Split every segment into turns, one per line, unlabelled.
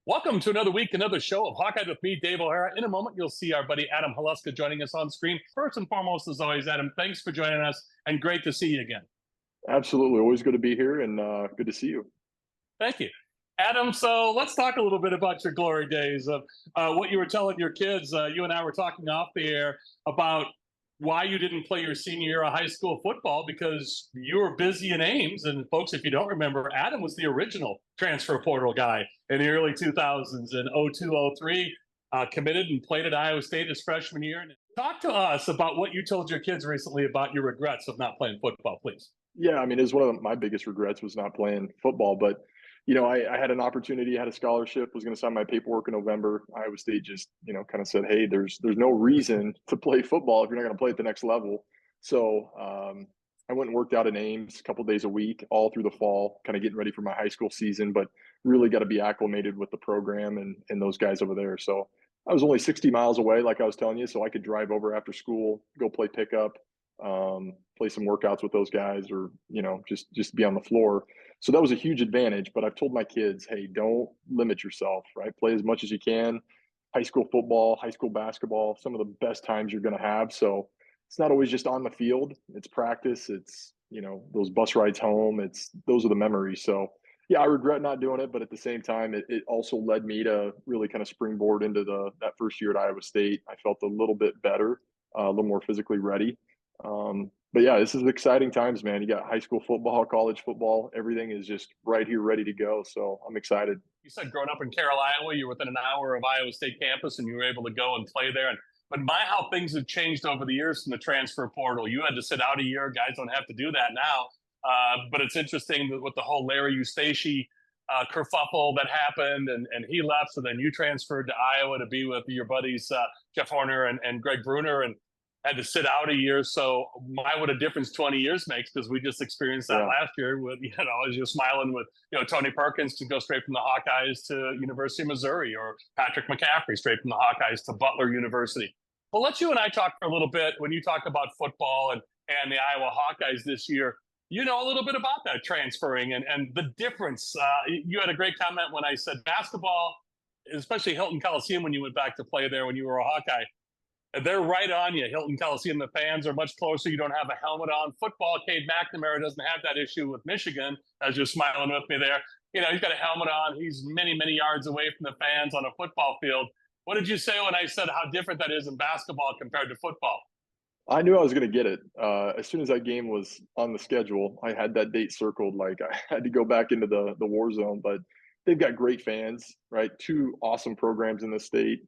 Welcome to another week, another show of Hawkeye with me, Dave O'Hara. In a moment, you'll see our buddy Adam Haluska joining us on screen. First and foremost, as always, Adam, thanks for joining us and great to see you again.
Absolutely. Always good to be here and good to see you.
Thank you. Adam, so let's talk a little bit about your glory days of what you were telling your kids. You and I were talking off the air about why you didn't play your senior year of high school football because you were busy in Ames. And folks, if you don't remember, Adam was the original transfer portal guy in the early 2000s in 0203, committed and played at Iowa State his freshman year. And talk to us about what you told your kids recently about your regrets of not playing football, please.
Yeah, I mean, it was one of my biggest regrets was not playing football. But I had an opportunity, had a scholarship, was going to sign my paperwork in November. Iowa State just kind of said, hey, there's no reason to play football if you're not going to play at the next level. So I went and worked out in Ames a couple days a week, all through the fall, kind of getting ready for my high school season. But really got to be acclimated with the program and those guys over there. So I was only 60 miles away, like I was telling you, so I could drive over after school, go play pickup, play some workouts with those guys, or just be on the floor. So that was a huge advantage. But I've told my kids, hey, don't limit yourself, right? Play as much as you can. High school football, high school basketball, some of the best times you're going to have. So it's not always just on the field. It's practice. It's those bus rides home. Those are the memories. So yeah, I regret not doing it, but at the same time, it also led me to really kind of springboard into that first year at Iowa State. I felt a little bit better, a little more physically ready. But yeah, this is exciting times, man. You got high school football, college football, everything is just right here, ready to go. So I'm excited.
You said growing up in Carroll, Iowa, you're within an hour of Iowa State campus and you were able to go and play there. But my, how things have changed over the years from the transfer portal. You had to sit out a year. Guys don't have to do that now. But it's interesting that with the whole Larry Eustace kerfuffle that happened, and he left, so then you transferred to Iowa to be with your buddies Jeff Horner and Greg Bruner, and had to sit out a year. So my, what a difference 20 years makes, because we just experienced that last year with, as you're smiling with, Tony Perkins to go straight from the Hawkeyes to University of Missouri, or Patrick McCaffrey straight from the Hawkeyes to Butler University. Well, let you and I talk for a little bit when you talk about football and the Iowa Hawkeyes this year. You know a little bit about that transferring and the difference. You had a great comment when I said basketball, especially Hilton Coliseum, when you went back to play there when you were a Hawkeye. They're right on you. Hilton Coliseum, the fans are much closer. You don't have a helmet on. Football, Cade McNamara doesn't have that issue with Michigan, as you're smiling with me there. He's got a helmet on. He's many, many yards away from the fans on a football field. What did you say when I said how different that is in basketball compared to football?
I knew I was going to get it. As soon as that game was on the schedule, I had that date circled. Like I had to go back into the war zone. But they've got great fans, right? Two awesome programs in the state.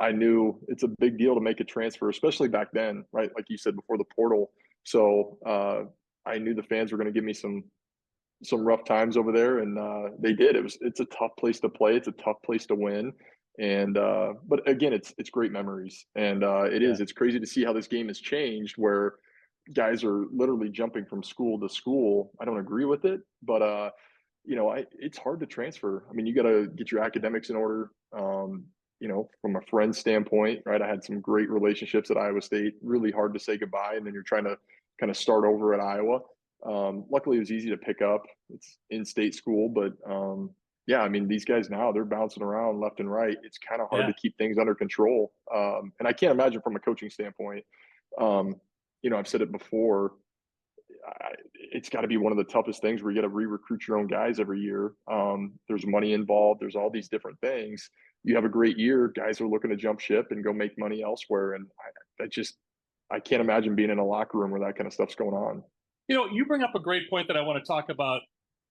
I knew it's a big deal to make a transfer, especially back then, right? Like you said, before the portal. So I knew the fans were going to give me some rough times over there, and they did. It's a tough place to play. It's a tough place to win. And but again, it's great memories, and it's crazy to see how this game has changed, where guys are literally jumping from school to school. I don't agree with it, but it's hard to transfer. I mean, you got to get your academics in order. From a friend standpoint, right? I had some great relationships at Iowa State. Really hard to say goodbye, and then you're trying to kind of start over at Iowa. Luckily, it was easy to pick up. It's in-state school, but yeah, I mean, these guys now, they're bouncing around left and right. It's kind of hard to keep things under control. And I can't imagine from a coaching standpoint, I've said it before, it's got to be one of the toughest things where you got to re-recruit your own guys every year. There's money involved. There's all these different things. You have a great year, guys are looking to jump ship and go make money elsewhere. And I can't imagine being in a locker room where that kind of stuff's going on.
You bring up a great point that I want to talk about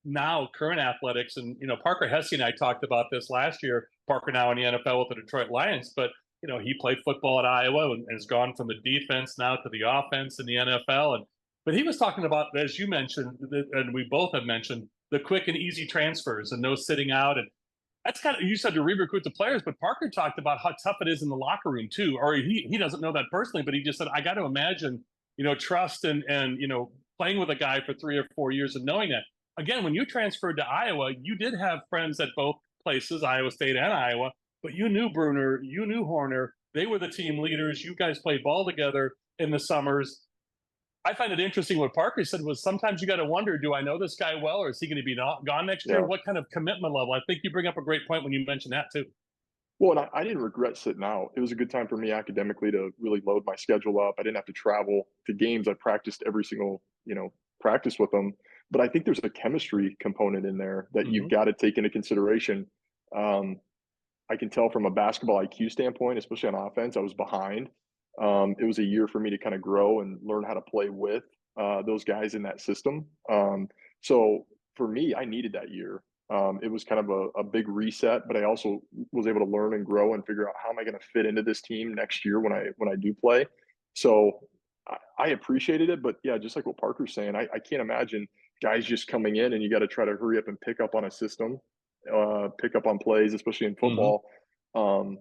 now, current athletics. And, Parker Hesse and I talked about this last year. Parker now in the NFL with the Detroit Lions, but, he played football at Iowa and has gone from the defense now to the offense in the NFL. But he was talking about, as you mentioned, and we both have mentioned, the quick and easy transfers and no sitting out. And that's kind of, you said to re-recruit the players, but Parker talked about how tough it is in the locker room too. Or he doesn't know that personally, but he just said, I got to imagine, trust and playing with a guy for 3 or 4 years and knowing that. Again, when you transferred to Iowa, you did have friends at both places, Iowa State and Iowa, but you knew Bruner, you knew Horner. They were the team leaders. You guys played ball together in the summers. I find it interesting what Parker said was sometimes you got to wonder, do I know this guy well, or is he going to be gone next year?
Yeah.
What kind of commitment level? I think you bring up a great point when you mention that too.
Well, and I didn't regret sitting out. It was a good time for me academically to really load my schedule up. I didn't have to travel to games. I practiced every single, practice with them. But I think there's a chemistry component in there that you've
Hmm.
got to take into consideration. Um, I can tell from a basketball IQ standpoint, especially on offense, I was behind. It was a year for me to kind of grow and learn how to play with those guys in that system. So for me, I needed that year. It was kind of a big reset, but I also was able to learn and grow and figure out how am I going to fit into this team next year when I do play. So I appreciated it, but yeah, just like what Parker's saying, I can't imagine guys just coming in and you got to try to hurry up and pick up on a system, pick up on plays, especially in
Hmm.
football. Um,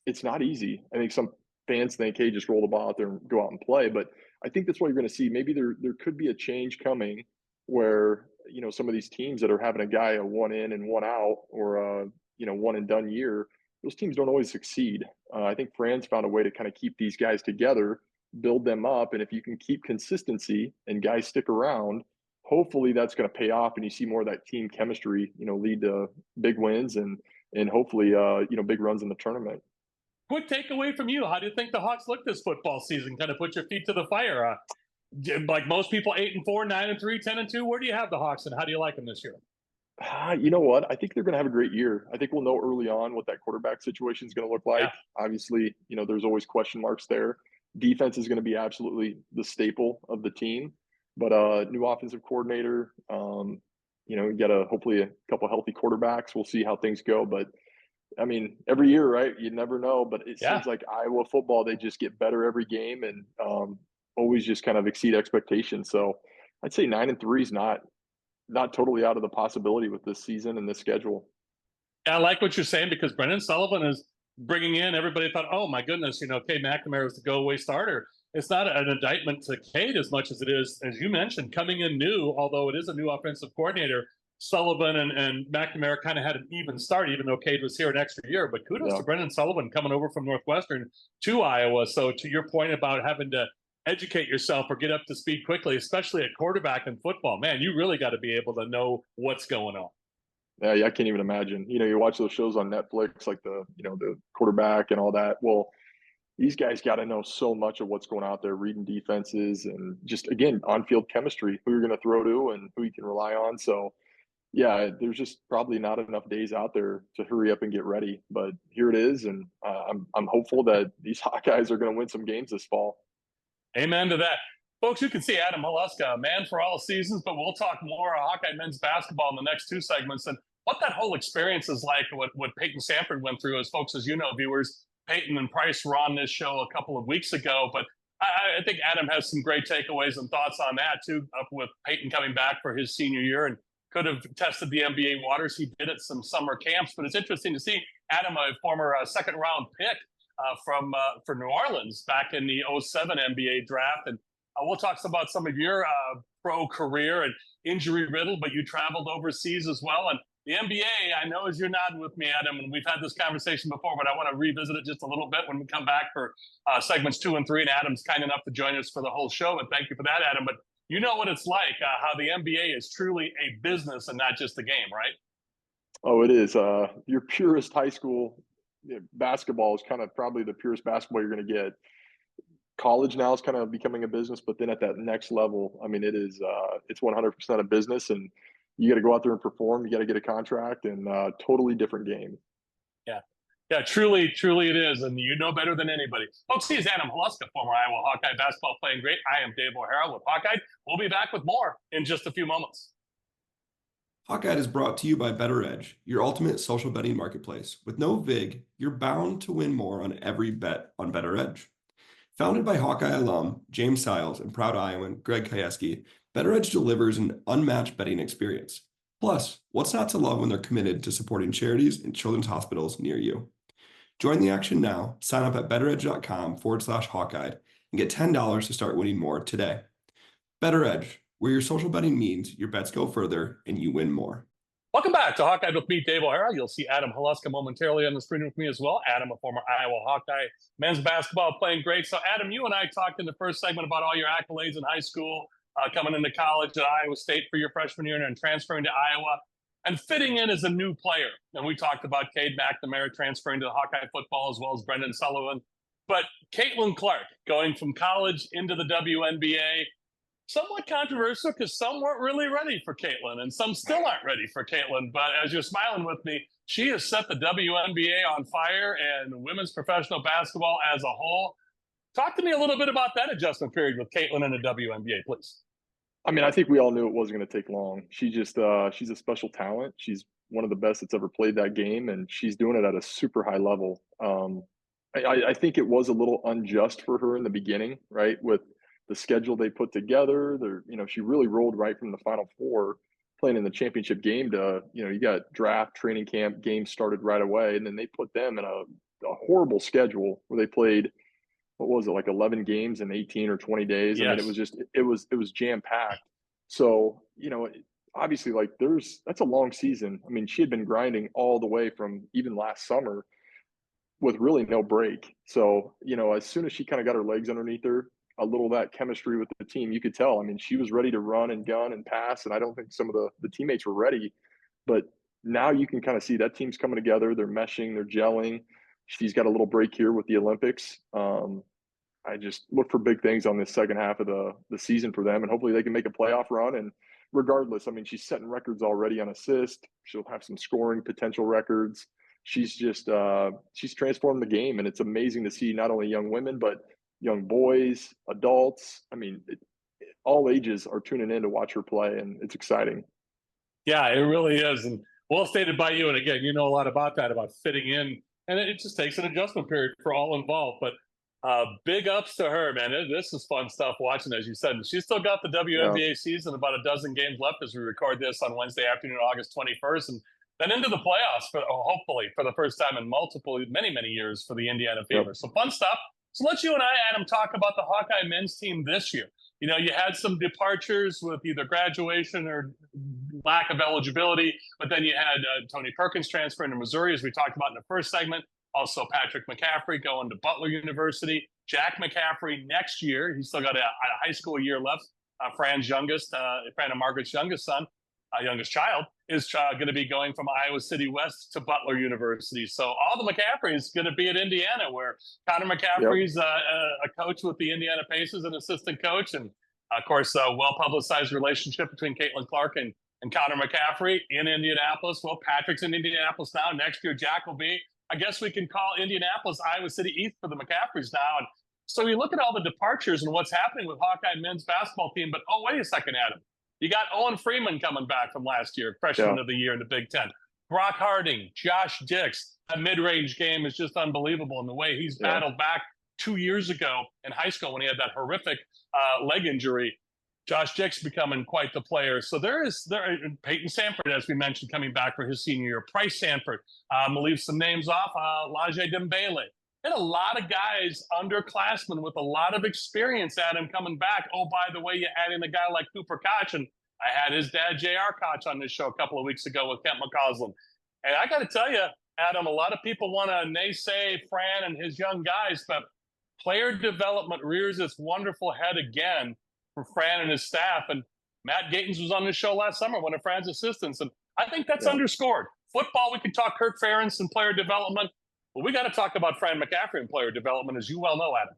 it's not easy. I think some fans think, hey, just roll the ball out there and go out and play. But I think that's what you're going to see. Maybe there could be a change coming where some of these teams that are having a guy a one in and one out, or a one and done year, those teams don't always succeed. I think Fran's found a way to kind of keep these guys together, build them up, and if you can keep consistency and guys stick around, hopefully that's going to pay off, and you see more of that team chemistry, lead to big wins and hopefully big runs in the tournament.
Quick takeaway from you. How do you think the Hawks look this football season? Kind of put your feet to the fire. Like most people, 8-4, 9-3, 10-2. Where do you have the Hawks, and how do you like them this year?
You know what? I think they're going to have a great year. I think we'll know early on what that quarterback situation is going to look
Yeah.
like. Obviously, there's always question marks there. Defense is going to be absolutely the staple of the team, but new offensive coordinator. You got a hopefully a couple healthy quarterbacks. We'll see how things go, but I mean, every year, right? You never know, but it
Yeah.
seems like Iowa football, they just get better every game and always just kind of exceed expectations. So I'd say 9-3 is not totally out of the possibility with this season and this schedule.
I like what you're saying because Brendan Sullivan is bringing in. Everybody thought, oh my goodness, Cade McNamara was the go-away starter. It's not an indictment to Cade as much as it is, as you mentioned, coming in new. Although it is a new offensive coordinator, Sullivan and McNamara kind of had an even start, even though Cade was here an extra year. But kudos
Yeah.
to Brendan Sullivan coming over from Northwestern to Iowa. So to your point about having to educate yourself or get up to speed quickly, especially at quarterback in football, man, you really got to be able to know what's going on.
Yeah, I can't even imagine. You watch those shows on Netflix, like the quarterback and all that. Well, these guys got to know so much of what's going out there, reading defenses, and just again on-field chemistry, who you're going to throw to and who you can rely on. So yeah, there's just probably not enough days out there to hurry up and get ready. But here it is, and I'm hopeful that these Hawkeyes are going to win some games this fall.
Amen to that. Folks, you can see Adam Haluska, a man for all seasons, but we'll talk more Hawkeye men's basketball in the next two segments and what that whole experience is like, what Peyton Sanford went through. As folks, as you know, viewers, Peyton and Price were on this show a couple of weeks ago, but I think Adam has some great takeaways and thoughts on that too, up with Peyton coming back for his senior year and could have tested the NBA waters. He did at some summer camps, but it's interesting to see Adam, a former second round pick, for New Orleans back in the '07 NBA draft. And we'll talk about some of your pro career and injury riddle, but you traveled overseas as well. And the NBA, I know as you're nodding with me, Adam, and we've had this conversation before, but I want to revisit it just a little bit when we come back for segments 2 and 3. And Adam's kind enough to join us for the whole show. And thank you for that, Adam. But you know what it's like, how the NBA is truly a business and not just a game, right?
Oh, it is. Your purest high school basketball is kind of probably the purest basketball you're going to get. College now is kind of becoming a business, but then at that next level, I mean, it's 100% a business, and you got to go out there and perform. You got to get a contract, and totally different game.
Yeah. Yeah, truly, truly it is. And you know better than anybody. Folks, he is Adam Haluska, former Iowa Hawkeye basketball playing great. I am Dave O'Hara with Hawkeye. We'll be back with more in just a few moments.
Hawkeyed is brought to you by BettorEdge, your ultimate social betting marketplace. With no VIG, you're bound to win more on every bet on BettorEdge. Founded by Hawkeye alum James Siles and proud Iowan Greg Kajewski, BettorEdge delivers an unmatched betting experience. Plus, what's not to love when they're committed to supporting charities and children's hospitals near you? Join the action now. Sign up at bettoredge.com/Hawkeyed and get $10 to start winning more today. BettorEdge, where your social betting means your bets go further and you win more.
Welcome back to Hawkeye with me, Dave O'Hara. You'll see Adam Haluska momentarily on the screen with me as well. Adam, a former Iowa Hawkeye, men's basketball playing great. So, Adam, you and I talked in the first segment about all your accolades in high school, coming into college at Iowa State for your freshman year and then transferring to Iowa and fitting in as a new player. And we talked about Cade McNamara transferring to Hawkeye football as well as Brendan Sullivan. But Caitlin Clark going from college into the WNBA, somewhat controversial because some weren't really ready for Caitlin and some still aren't ready for Caitlin. But as you're smiling with me, she has set the WNBA on fire and women's professional basketball as a whole. Talk to me a little bit about that adjustment period with Caitlin in the WNBA, please.
I mean, I think we all knew it wasn't going to take long. She's a special talent. She's one of the best that's ever played that game, and she's doing it at a super high level. I think it was a little unjust for her in the beginning, right? With the schedule they put together, she really rolled right from the Final Four, playing in the championship game to, you got draft, training camp, games started right away, and then they put them in a horrible schedule where they played, what was it, like 11 games in 18 or 20 days? Yes. I mean, it was jam packed. So, obviously, like that's a long season. I mean, she had been grinding all the way from even last summer with really no break. So, as soon as she kind of got her legs underneath her, a little of that chemistry with the team, you could tell. I mean, she was ready to run and gun and pass, and I don't think some of the teammates were ready. But now you can kind of see that team's coming together. They're meshing, they're gelling. She's got a little break here with the Olympics. I just look for big things on this second half of the season for them, and hopefully they can make a playoff run. And regardless, I mean, she's setting records already on assists. She'll have some scoring potential records. She's just she's transformed the game, and it's amazing to see not only young women but young boys, adults. I mean, all ages are tuning in to watch her play, and it's exciting.
Yeah, it really is. And well stated by you. And again, you know a lot about that, about fitting in. And it just takes an adjustment period for all involved. But big ups to her, man. This is fun stuff watching, as you said. She's still got the WNBA season, about a dozen games left as we record this on Wednesday afternoon, August 21st. And then into the playoffs, hopefully, for the first time in many years for the Indiana Fever. Yep. So fun stuff. So let's you and I, Adam, talk about the Hawkeye men's team this year. You had some departures with either graduation or lack of eligibility, but then you had Tony Perkins transferring to Missouri, as we talked about in the first segment. Also, Patrick McCaffrey going to Butler University. Jack McCaffrey next year. He's still got a high school year left. Fran and Margaret's youngest child, is going to be going from Iowa City West to Butler University. So all the McCaffreys going to be at Indiana, where Connor McCaffrey's a coach with the Indiana Pacers, an assistant coach. And, of course, a well-publicized relationship between Caitlin Clark and Connor McCaffrey in Indianapolis. Well, Patrick's in Indianapolis now. Next year, Jack will be, I guess we can call Indianapolis Iowa City East for the McCaffreys now. And so you look at all the departures and what's happening with Hawkeye men's basketball team. But, wait a second, Adam. You got Owen Freeman coming back from last year, freshman of the year in the Big Ten. Brock Harding, Josh Dix. That mid-range game is just unbelievable in the way he's battled back 2 years ago in high school when he had that horrific leg injury. Josh Dix becoming quite the player. So there Peyton Sanford, as we mentioned, coming back for his senior year. Price Sanford. We'll leave some names off. Laje Dembele. And a lot of guys, underclassmen with a lot of experience, Adam, coming back. Oh, by the way, you add in a guy like Cooper Koch, and I had his dad, J.R. Koch, on this show a couple of weeks ago with Kent McCausland. And I got to tell you, Adam, a lot of people want to naysay Fran and his young guys, but player development rears its wonderful head again for Fran and his staff. And Matt Gatens was on this show last summer, one of Fran's assistants, and I think that's underscored. Football, we can talk Kirk Ferentz and player development. Well, we got to talk about Fran McCaffrey and player development, as you well know, Adam.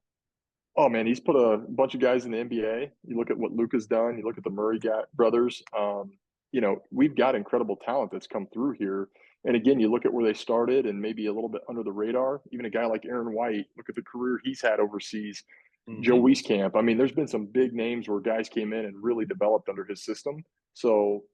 Oh, man, he's put a bunch of guys in the NBA. You look at what Luka's done. You look at the Murray brothers. We've got incredible talent that's come through here. And, again, you look at where they started and maybe a little bit under the radar. Even a guy like Aaron White, look at the career he's had overseas. Mm-hmm. Joe Wieskamp. I mean, there's been some big names where guys came in and really developed under his system. So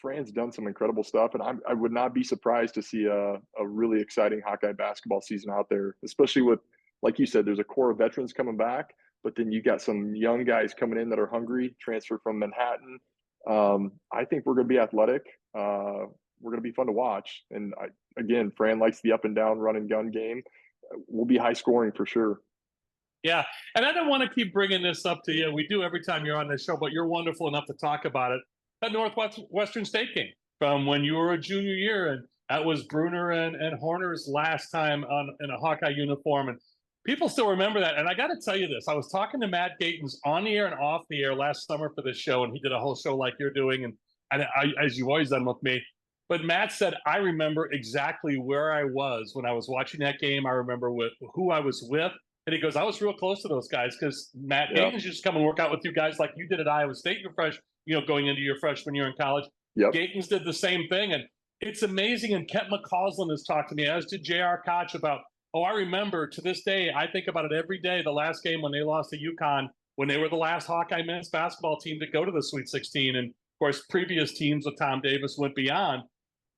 Fran's done some incredible stuff, and I would not be surprised to see a really exciting Hawkeye basketball season out there, especially with, like you said, there's a core of veterans coming back, but then you got some young guys coming in that are hungry, transferred from Manhattan. I think we're going to be athletic. We're going to be fun to watch. And again, Fran likes the up and down run and gun game. We'll be high scoring for sure.
Yeah, and I don't want to keep bringing this up to you. We do every time you're on this show, but you're wonderful enough to talk about it. That Northwestern State game. from when you were a junior year, and that was Bruner and Horner's last time in a Hawkeye uniform, and people still remember that. And I got to tell you this: I was talking to Matt Gatens on the air and off the air last summer for this show, and he did a whole show like you're doing, and as you've always done with me. But Matt said, I remember exactly where I was when I was watching that game. I remember who I was with. And he goes, I was real close to those guys because Matt Gatens used to come and work out with you guys like you did at Iowa State, going into your freshman year in college.
Yep.
Gatens did the same thing. And it's amazing. And Kent McCausland has talked to me, as did J.R. Koch, about, I remember to this day, I think about it every day, the last game when they lost to UConn, when they were the last Hawkeye men's basketball team to go to the Sweet 16. And, of course, previous teams with Tom Davis went beyond.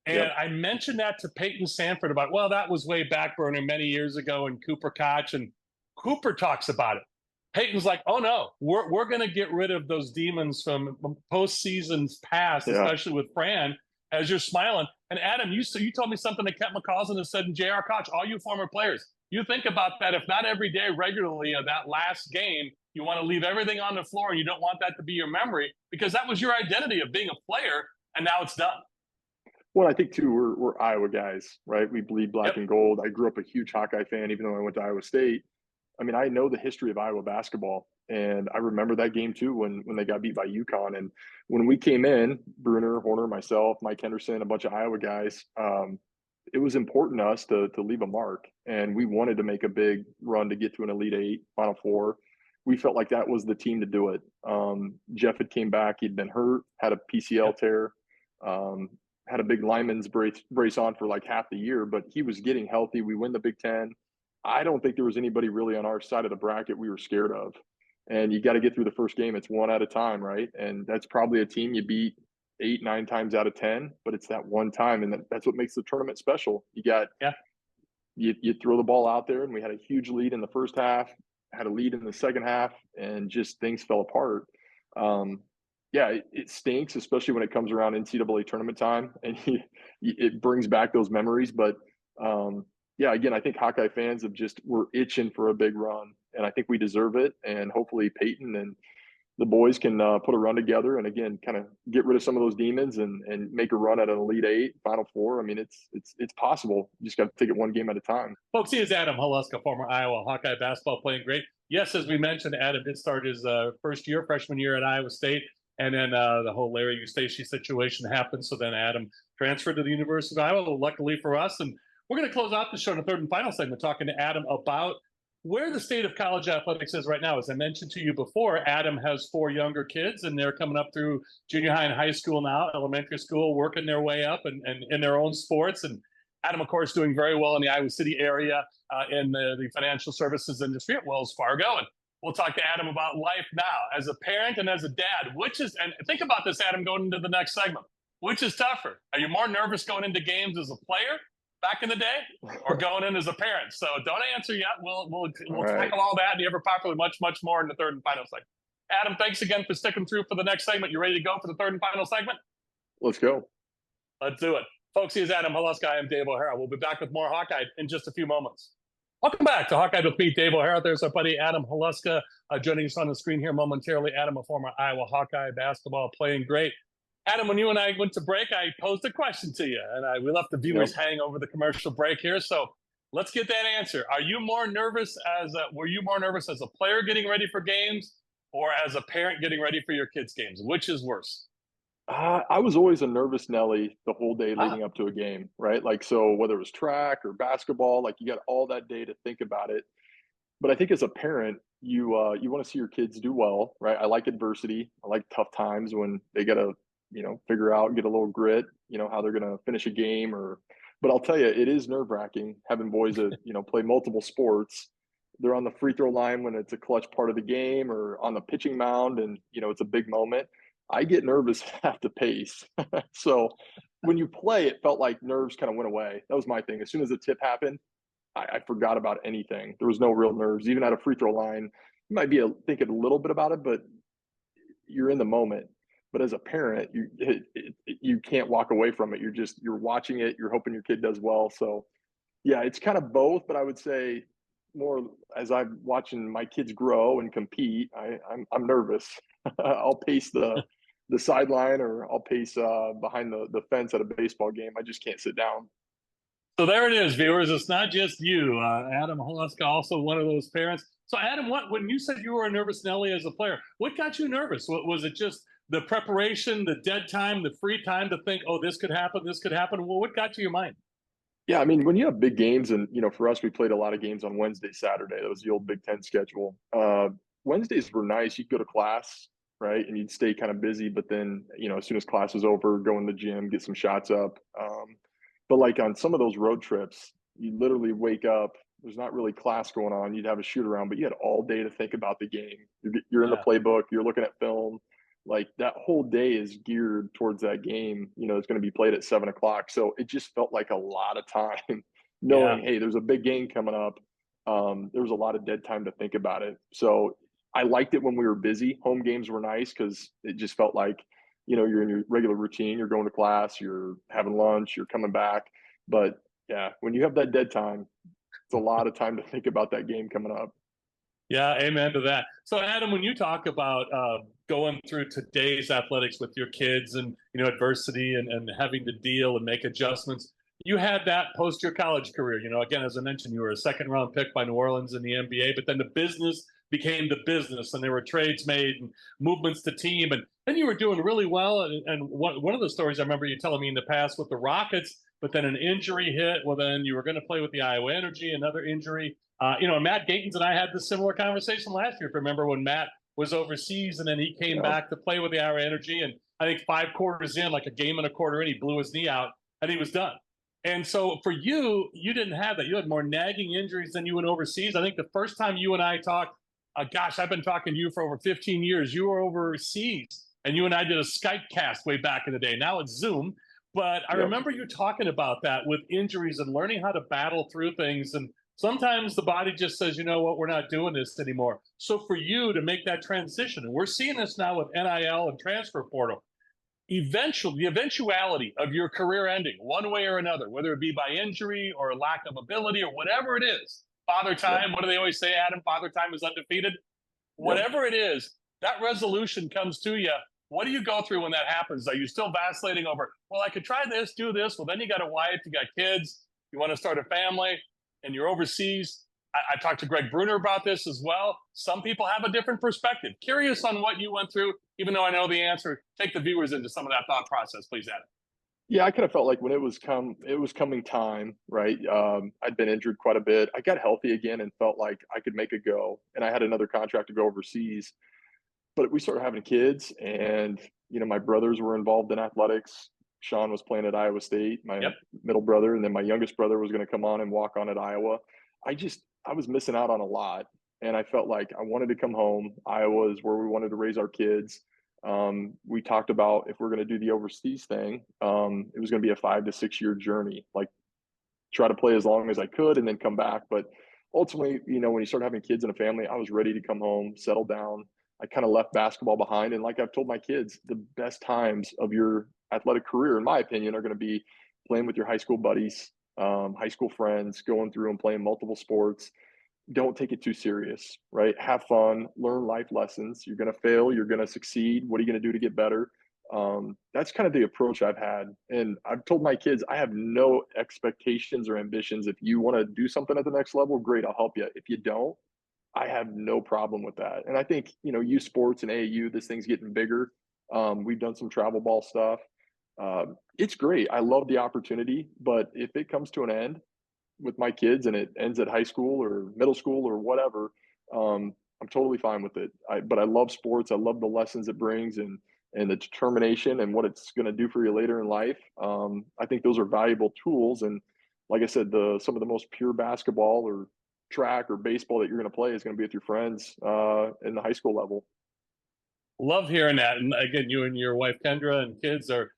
And I mentioned that to Peyton Sanford about, that was way back burner many years ago, and Cooper Koch, and Cooper talks about it. Peyton's like, oh no, we're going to get rid of those demons from postseasons past, especially with Fran, as you're smiling. And Adam, you told me something that Kent McCausland has said in J.R. Koch, all you former players, you think about that, if not every day, regularly, of that last game, you want to leave everything on the floor, and you don't want that to be your memory, because that was your identity of being a player, and now it's done.
Well, I think, too, we're Iowa guys, right? We bleed black and gold. I grew up a huge Hawkeye fan, even though I went to Iowa State. I mean, I know the history of Iowa basketball, and I remember that game, too, when they got beat by UConn. And when we came in, Bruner, Horner, myself, Mike Henderson, a bunch of Iowa guys, it was important to us to leave a mark. And we wanted to make a big run to get to an Elite Eight, Final Four. We felt like that was the team to do it. Jeff had came back. He'd been hurt, had a PCL tear. Had a big lineman's brace on for like half the year, but he was getting healthy. We win the Big Ten. I don't think there was anybody really on our side of the bracket we were scared of. And you got to get through the first game. It's one at a time, right? And that's probably a team you beat 8, 9 times out of 10, but it's that one time. And that's what makes the tournament special. You got, you throw the ball out there, and we had a huge lead in the first half, had a lead in the second half, and just things fell apart. It stinks, especially when it comes around NCAA tournament time, and it brings back those memories. But again, I think Hawkeye fans we're itching for a big run, and I think we deserve it. And hopefully Peyton and the boys can put a run together, and again, kind of get rid of some of those demons and make a run at an Elite Eight, Final Four. I mean, it's possible. You just got to take it one game at a time.
Folks, he is Adam Haluska, former Iowa Hawkeye basketball playing great. Yes, as we mentioned, Adam did start his freshman year at Iowa State. And then the whole Larry Eustace situation happened. So then Adam transferred to the University of Iowa, luckily for us. And we're going to close out the show in the third and final segment, talking to Adam about where the state of college athletics is right now. As I mentioned to you before, Adam has 4 younger kids, and they're coming up through junior high and high school now, elementary school, working their way up and in their own sports. And Adam, of course, doing very well in the Iowa City area in the financial services industry at Wells Fargo. And we'll talk to Adam about life now as a parent and as a dad, and think about this, Adam, going into the next segment. Which is tougher? Are you more nervous going into games as a player back in the day, or going in as a parent? So don't answer yet. We'll tackle all that and the ever popular much more in the third and final segment. Adam, thanks again for sticking through for the next segment. You ready to go for the third and final segment?
Let's go.
Let's do it. Folks, here's Adam Haluska. I am Dave O'Hara. We'll be back with more Hawkeye in just a few moments. Welcome back to Hawkeye with me, Dave O'Hara. There's our buddy Adam Haluska joining us on the screen here momentarily. Adam, a former Iowa Hawkeye basketball playing great. Adam, when you and I went to break, I posed a question to you, and we left the viewers hang over the commercial break here. So let's get that answer. Were you more nervous as a player getting ready for games, or as a parent getting ready for your kids' games? Which is worse?
I was always a nervous Nelly the whole day leading up to a game, right? Like, so whether it was track or basketball, like you got all that day to think about it. But I think as a parent, you want to see your kids do well, right? I like adversity. I like tough times when they got to, figure out, get a little grit, how they're going to finish a game but I'll tell you, it is nerve wracking having boys that, play multiple sports. They're on the free throw line when it's a clutch part of the game, or on the pitching mound and, it's a big moment. I get nervous at the pace. So when you play, it felt like nerves kind of went away. That was my thing. As soon as the tip happened, I forgot about anything. There was no real nerves. Even at a free throw line, you might be thinking a little bit about it, but you're in the moment. But as a parent, you can't walk away from it. You're watching it. You're hoping your kid does well. So yeah, it's kind of both. But I would say more as I'm watching my kids grow and compete, I'm nervous. I'll pace the the sideline or I'll pace behind the fence at a baseball game. I just can't sit down.
So there it is, viewers. It's not just you. Adam Haluska, also one of those parents. So Adam, when you said you were a nervous Nelly as a player, what got you nervous? Was it just the preparation, the dead time, the free time to think, oh, this could happen, this could happen? Well, what got to your mind?
Yeah, I mean, when you have big games, and for us, we played a lot of games on Wednesday, Saturday. That was the old Big Ten schedule. Wednesdays were nice. You'd go to class, right, and you'd stay kind of busy. But then, as soon as class was over, go in the gym, get some shots up. But like on some of those road trips, you literally wake up. There's not really class going on. You'd have a shoot around, but you had all day to think about the game. You're in the playbook. You're looking at film. Like that whole day is geared towards that game. It's going to be played at 7:00. So it just felt like a lot of time knowing, hey, there's a big game coming up. There was a lot of dead time to think about it. So I liked it when we were busy. Home games were nice because it just felt like, you're in your regular routine. You're going to class, you're having lunch, you're coming back. But yeah, when you have that dead time, it's a lot of time to think about that game coming up.
Yeah, amen to that. So, Adam, when you talk about going through today's athletics with your kids and adversity and having to deal and make adjustments, you had that post your college career. Again, as I mentioned, you were a second-round pick by New Orleans in the NBA, but then the business became the business, and there were trades made and movements to team, and then you were doing really well. And one of the stories I remember you telling me in the past with the Rockets, but then an injury hit. Well, then you were going to play with the Iowa Energy, another injury. Matt Gatens and I had this similar conversation last year. If you remember when Matt was overseas and then he came back to play with the Iowa Energy, and I think 5 quarters in, like a game and a quarter in, he blew his knee out and he was done. And so for you, you didn't have that. You had more nagging injuries than you went overseas. I think the first time you and I talked, gosh, I've been talking to you for over 15 years. You were overseas and you and I did a Skype cast way back in the day. Now it's Zoom. But I remember you talking about that with injuries and learning how to battle through things. And sometimes the body just says, you know what, we're not doing this anymore. So for you to make that transition, and we're seeing this now with NIL and transfer portal, the eventuality of your career ending one way or another, whether it be by injury or lack of ability or whatever it is, father time, what do they always say, Adam? Father time is undefeated. Whatever it is, that resolution comes to you. What do you go through when that happens? Are you still vacillating over, well, I could try this, do this. Well, then you got a wife, you got kids, you want to start a family, and you're overseas. I talked to Greg Bruner about this as well. Some people have a different perspective. Curious on what you went through, even though I know the answer. Take the viewers into some of that thought process, please, Adam.
Yeah, I kind of felt like when it was coming time, right? I'd been injured quite a bit. I got healthy again and felt like I could make a go. And I had another contract to go overseas. But we started having kids, and my brothers were involved in athletics. Sean was playing at Iowa State, my middle brother, and then my youngest brother was going to come on and walk on at Iowa. I was missing out on a lot, and I felt like I wanted to come home. Iowa is where we wanted to raise our kids. We talked about if we're going to do the overseas thing, it was going to be a 5 to 6 year journey, like try to play as long as I could and then come back. But ultimately, when you start having kids and a family, I was ready to come home, settle down. I kind of left basketball behind. And like I've told my kids, the best times of your athletic career, in my opinion, are going to be playing with your high school buddies, high school friends, going through and playing multiple sports. Don't take it too serious, right? Have fun, learn life lessons. You're going to fail, you're going to succeed. What are you going to do to get better? That's kind of the approach I've had. And I've told my kids, I have no expectations or ambitions. If you want to do something at the next level, great, I'll help you. If you don't, I have no problem with that. And I think, youth sports and AAU, this thing's getting bigger. We've done some travel ball stuff. It's great. I love the opportunity, but if it comes to an end with my kids and it ends at high school or middle school or whatever, I'm totally fine with it. But I love sports. I love the lessons it brings and the determination and what it's going to do for you later in life. I think those are valuable tools. And like I said, some of the most pure basketball or track or baseball that you're going to play is going to be with your friends in the high school level.
Love hearing that. And again, you and your wife Kendra and kids are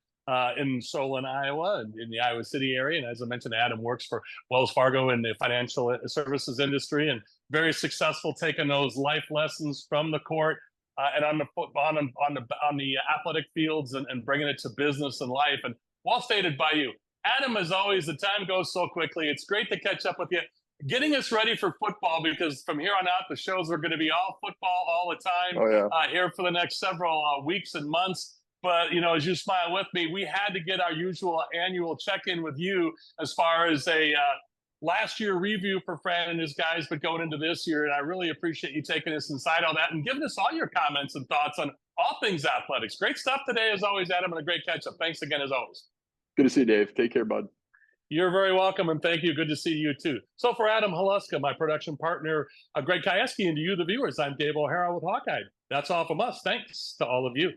in Solon, Iowa, and in the Iowa City area. And as I mentioned, Adam works for Wells Fargo in the financial services industry, and very successful taking those life lessons from the court and on the athletic fields and bringing it to business and life. And well stated by you, Adam. As always, the time goes so quickly. It's great to catch up with you, getting us ready for football, because from here on out, the shows are going to be all football all the time here for the next several weeks and months. But, as you smile with me, we had to get our usual annual check-in with you as far as a last year review for Fran and his guys, but going into this year. And I really appreciate you taking us inside all that and giving us all your comments and thoughts on all things athletics. Great stuff today, as always, Adam, and a great catch-up. Thanks again, as always.
Good to see you, Dave. Take care, bud.
You're very welcome, and thank you. Good to see you, too. So for Adam Haluska, my production partner, Greg Kajewski, and to you, the viewers, I'm Dave O'Hara with Hawkeye. That's all from us. Thanks to all of you.